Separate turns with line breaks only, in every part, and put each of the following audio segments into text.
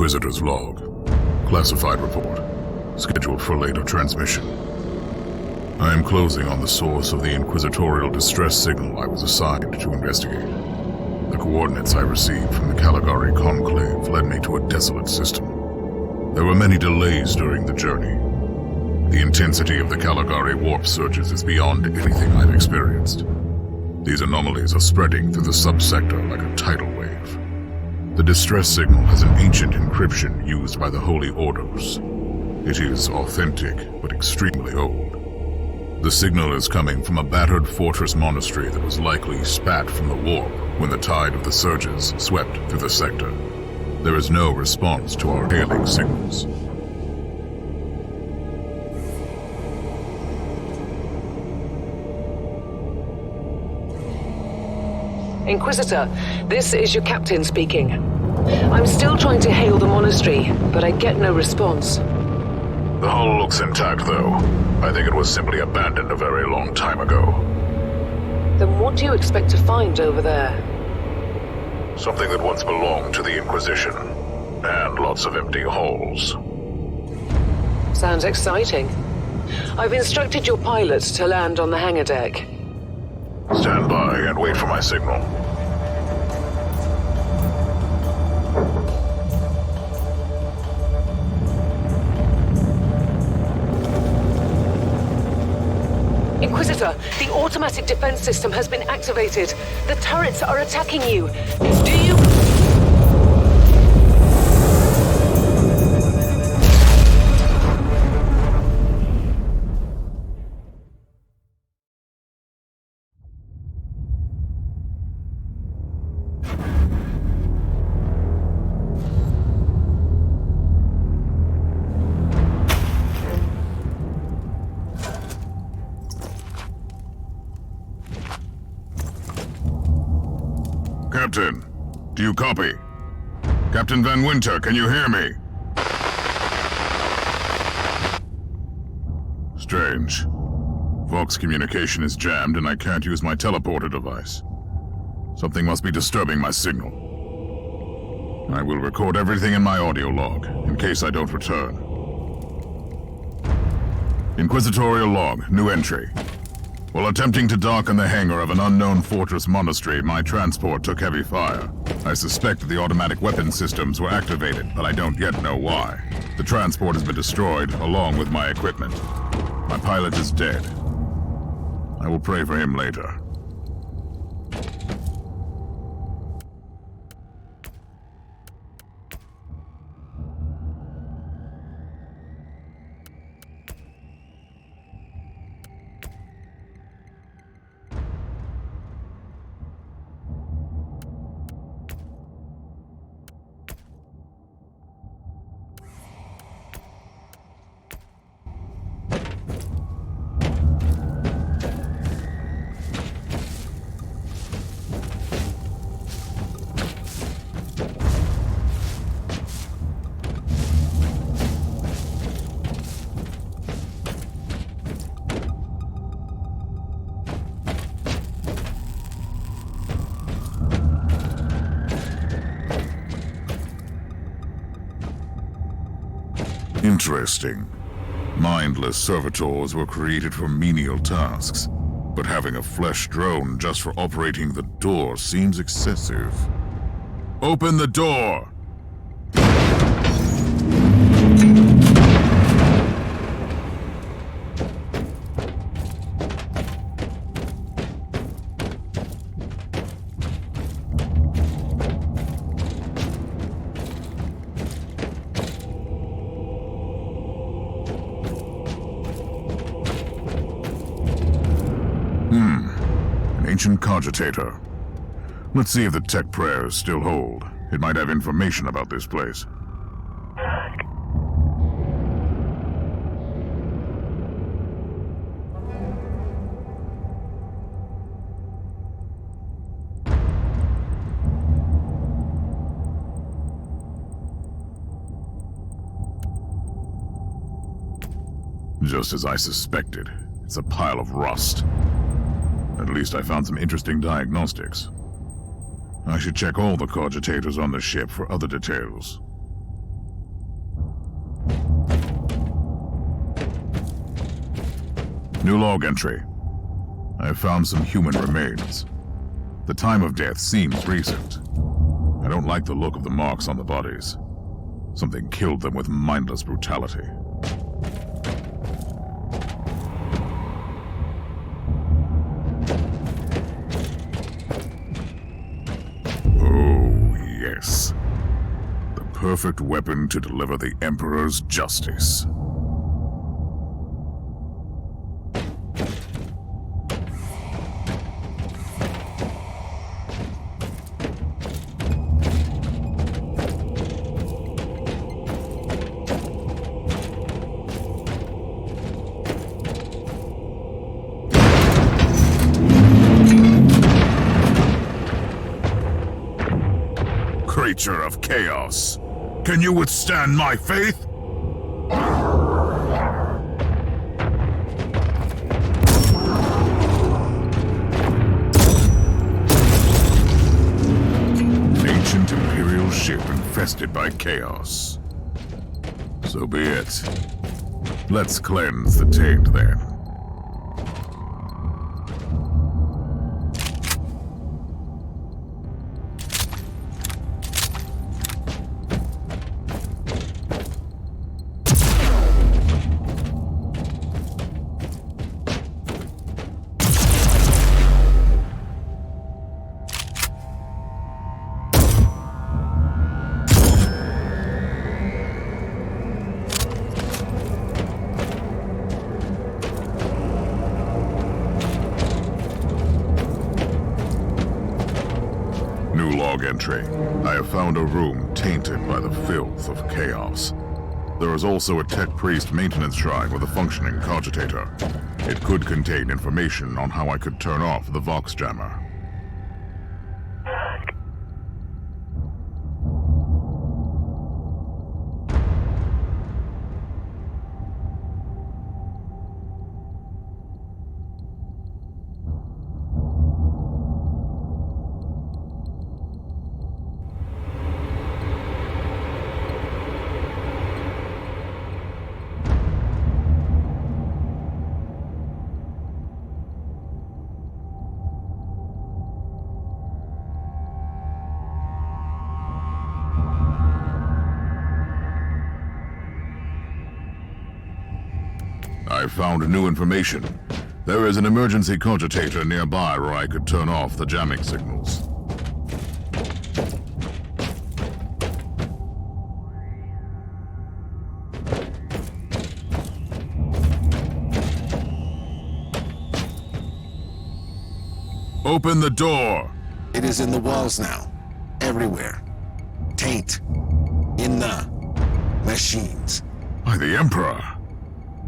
Inquisitor's log. Classified report. Scheduled for later transmission. I am closing on the source of the inquisitorial distress signal I was assigned to investigate. The coordinates I received from the Caligari Conclave led me to a desolate system. There were many delays during the journey. The intensity of the Caligari warp surges is beyond anything I've experienced. These anomalies are spreading through the subsector like a tidal wave. The distress signal has an ancient encryption used by the Holy Orders. It is authentic, but extremely old. The signal is coming from a battered fortress monastery that was likely spat from the warp when the tide of the surges swept through the sector. There is no response to our hailing signals.
Inquisitor, this is your captain speaking. I'm still trying to hail the monastery, but I get no response.
The hull looks intact, though. I think it was simply abandoned a very long time ago.
Then what do you expect to find over there?
Something that once belonged to the Inquisition. And lots of empty holes.
Sounds exciting. I've instructed your pilots to land on the hangar deck.
Stand by and wait for my signal.
Inquisitor, the automatic defense system has been activated. The turrets are attacking you. Do you...
Captain, do you copy? Captain Van Winter, can you hear me? Strange. Vox communication is jammed and I can't use my teleporter device. Something must be disturbing my signal. I will record everything in my audio log, in case I don't return. Inquisitorial log, new entry. While attempting to dock in the hangar of an unknown fortress monastery, my transport took heavy fire. I suspect that the automatic weapon systems were activated, but I don't yet know why. The transport has been destroyed, along with my equipment. My pilot is dead. I will pray for him later. Interesting. Mindless servitors were created for menial tasks, but having a flesh drone just for operating the door seems excessive. Open the door! Ancient cogitator. Let's see if the tech prayers still hold. It might have information about this place. Just as I suspected, it's a pile of rust. At least I found some interesting diagnostics. I should check all the cogitators on the ship for other details. New log entry. I have found some human remains. The time of death seems recent. I don't like the look of the marks on the bodies. Something killed them with mindless brutality. Oh, yes. The perfect weapon to deliver the Emperor's justice. Creature of chaos, can you withstand my faith? An ancient Imperial ship infested by chaos. So be it. Let's cleanse the taint then. Entry. I have found a room tainted by the filth of chaos. There is also a tech priest maintenance shrine with a functioning cogitator. It could contain information on how I could turn off the Vox jammer. I found new information. There is an emergency cogitator nearby where I could turn off the jamming signals. Open the door!
It is in the walls now. Everywhere. Taint. In the machines.
By the Emperor!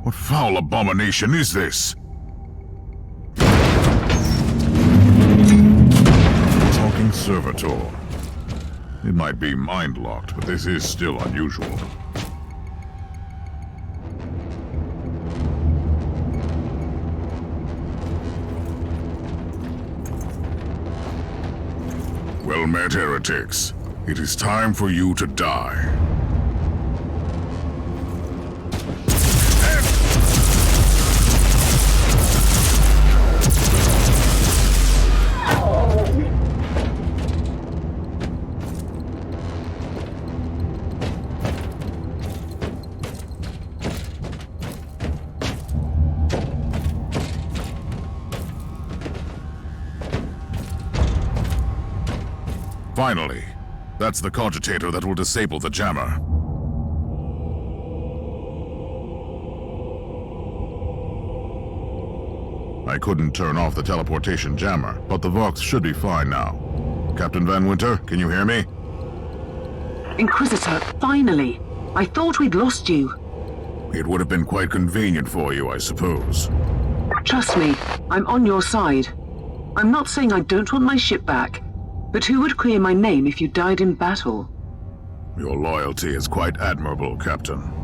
What foul abomination is this? Talking servitor. It might be mind-locked, but this is still unusual. Well met, heretics. It is time for you to die. Finally, that's the cogitator that will disable the jammer. I couldn't turn off the teleportation jammer, but the Vox should be fine now. Captain Van Winter, can you hear me?
Inquisitor, finally! I thought we'd lost you.
It would have been quite convenient for you, I suppose.
Trust me, I'm on your side. I'm not saying I don't want my ship back, but who would clear my name if you died in battle?
Your loyalty is quite admirable, Captain.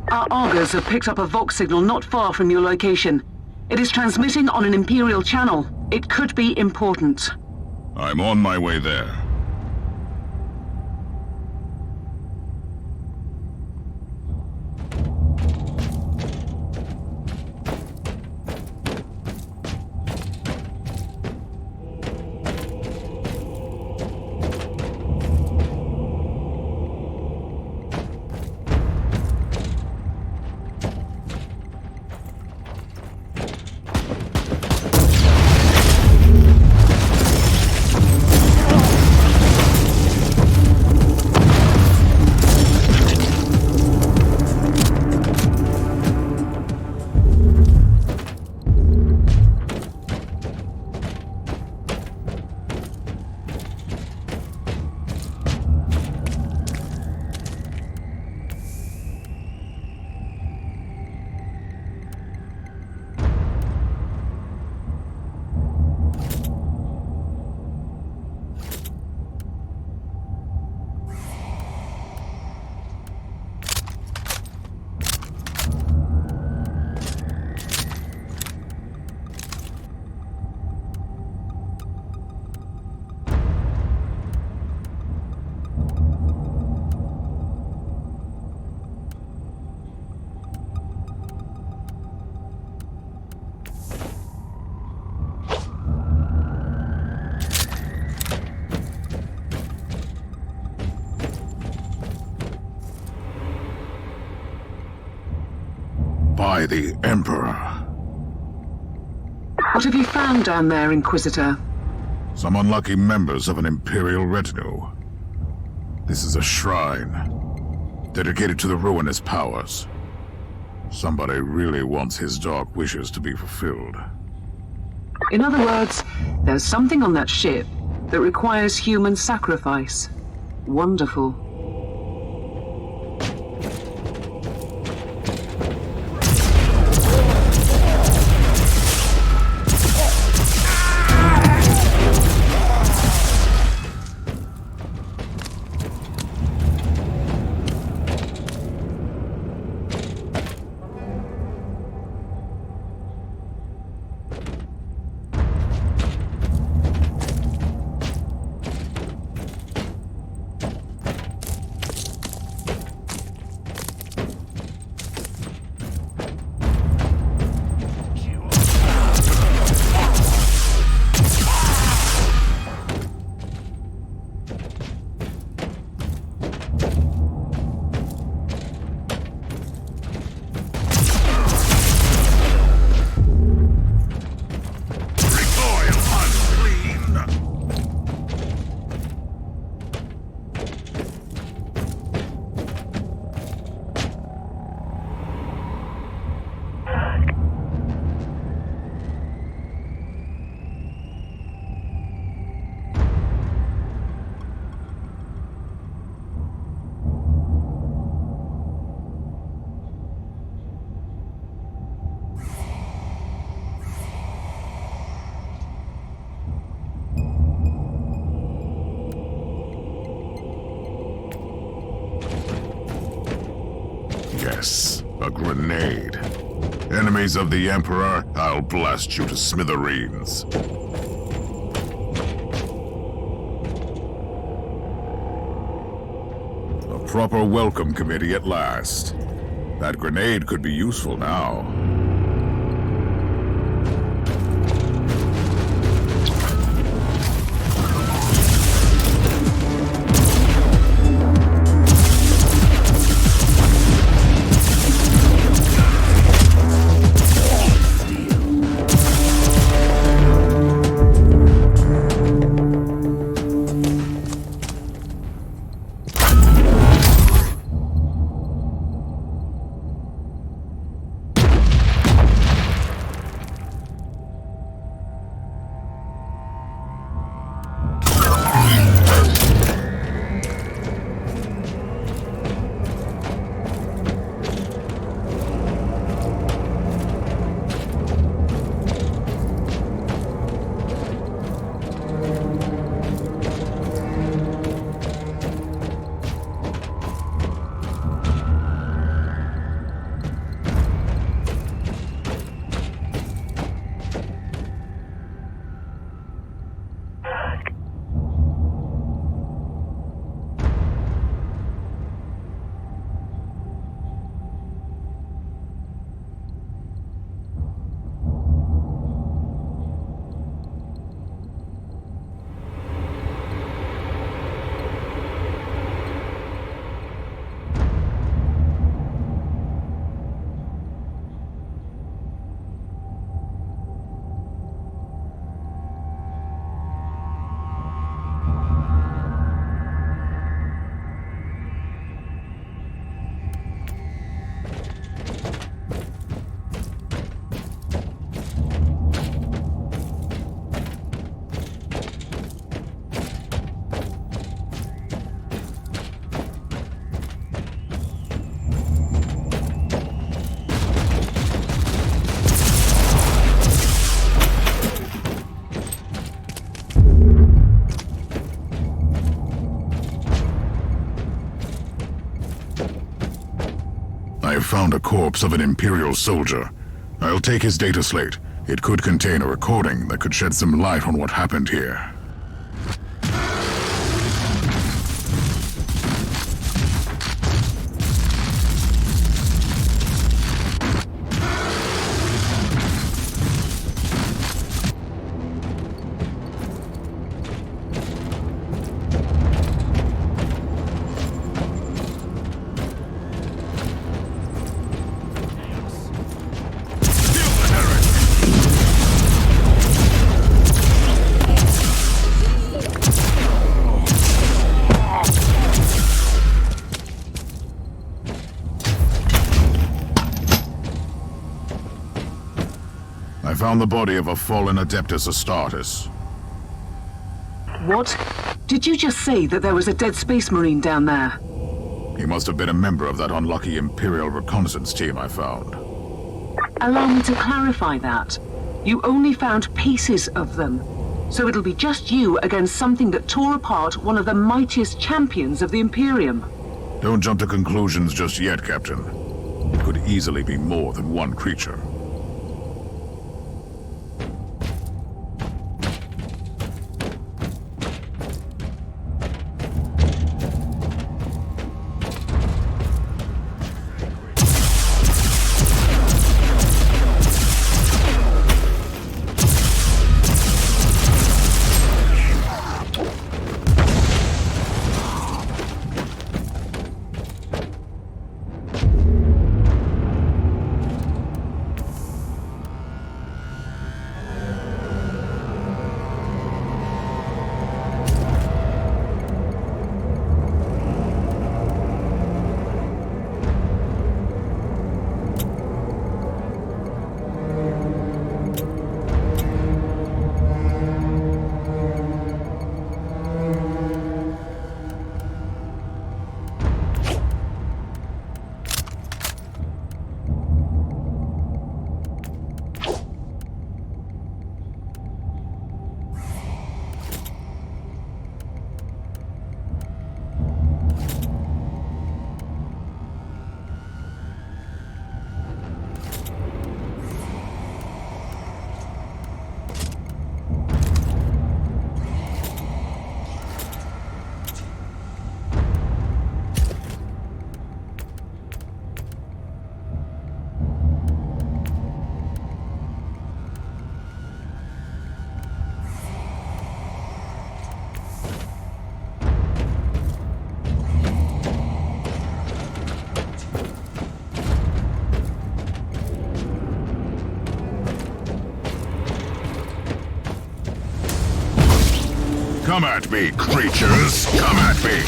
Our augurs have picked up a Vox signal not far from your location. It is transmitting on an Imperial channel. It could be important.
I'm on my way there. By the Emperor.
What have you found down there, Inquisitor?
Some unlucky members of an Imperial retinue. This is a shrine, dedicated to the ruinous powers. Somebody really wants his dark wishes to be fulfilled.
In other words, there's something on that ship that requires human sacrifice. Wonderful.
Yes, a grenade. Enemies of the Emperor, I'll blast you to smithereens. A proper welcome committee at last. That grenade could be useful now. found a corpse of an Imperial soldier. I'll take his data slate. It could contain a recording that could shed some light on what happened here. I found the body of a fallen Adeptus Astartes.
What? Did you just say that there was a dead Space Marine down there?
He must have been a member of that unlucky Imperial reconnaissance team I found.
Allow me to clarify that. You only found pieces of them. So it'll be just you against something that tore apart one of the mightiest champions of the Imperium.
Don't jump to conclusions just yet, Captain. It could easily be more than one creature. Come at me, creatures! Come at me!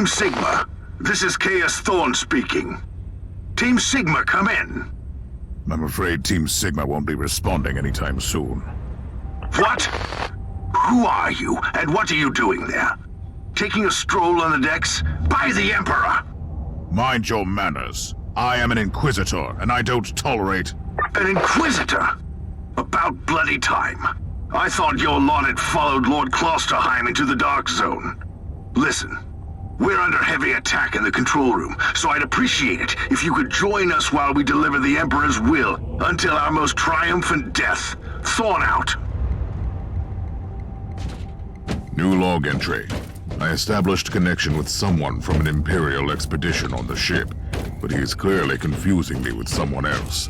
Team Sigma, this is Chaos Thorn speaking. Team Sigma, come in.
I'm afraid Team Sigma won't be responding anytime soon.
What? Who are you, and what are you doing there? Taking a stroll on the decks? By the Emperor!
Mind your manners. I am an Inquisitor, and I don't tolerate...
An Inquisitor? About bloody time. I thought your lot had followed Lord Klosterheim into the Dark Zone. Listen, We're under heavy attack in the control room, so I'd appreciate it if you could join us while we deliver the Emperor's will until our most triumphant death. Thawne out.
New log entry. I established connection with someone from an Imperial expedition on the ship, but he is clearly confusing me with someone else.